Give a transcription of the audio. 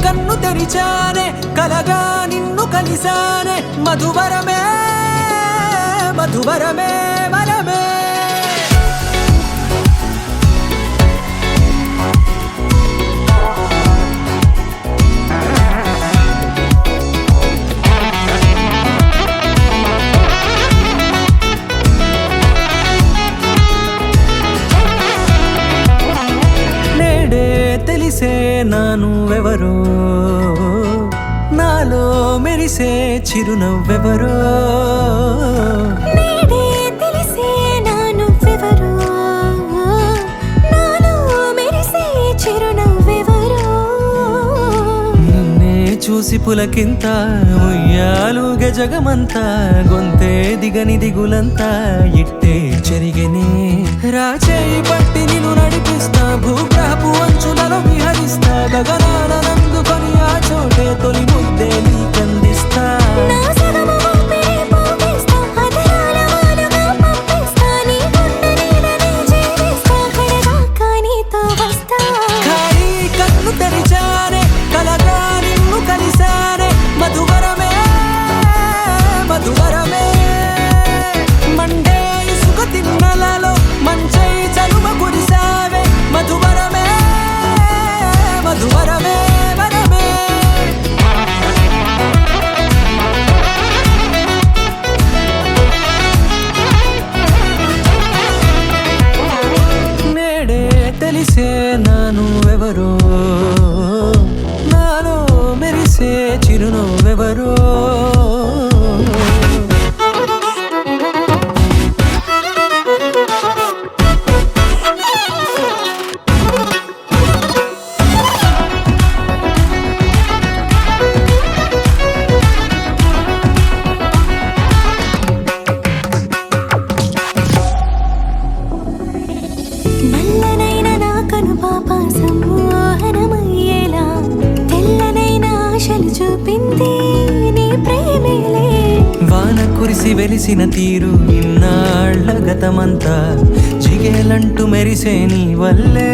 కన్ను తెరిచానే కలగా నిన్ను కలిసానే మధువరమే మధువరమే వరమే తెలిసే నానువెవరో నాలో మెరిసే చిరునవ్వెవరో నేడే తెలిసే నానువెవరో నాలో మెరిసే చిరునవ్వెవరో నిన్నే చూసి పులకింత ఉయ్యాలుగే జగమంతా గొంతే దిగని దిగులంతా ఇట్టే చెరిగనే రాచేయి పట్టి నిన్ను నడిపిస్తా భూగ్రహపు అంచులలో విహరిస్తా గగనాన నందుకొని ఆ చోటే తొలి ముద్దే నీకందిస్తా నా సగము ఊపిరి పోగిస్తా అదరాల వాలుగా పంపిస్తా నీ గుండె నీడనే చేరిస్తా కడదాకా నీతో వస్తా ఖాళీ కన్ను తెరిచానే కలగా నిన్ను కలిసానే మధువరమే మధువరమే మండే ఇసుక తిన్నలలో మంచై చలువ కురిసావే మధువరమే మధువరమే వరమే నేడే తెలిసే నానువెవరో నాలో మెరిసే చిరునవ్వెవరో నల్లనైన నా కనుపాప సమ్మోహనమయ్యేలా తెల్లనైన ఆశలు చూపింది నీ ప్రేమేలే వాన కురిసి వెలిసిన తీరు ఇన్నాళ్ల గతమంతా జిగేలంటూ మెరిసే నీ వల్లే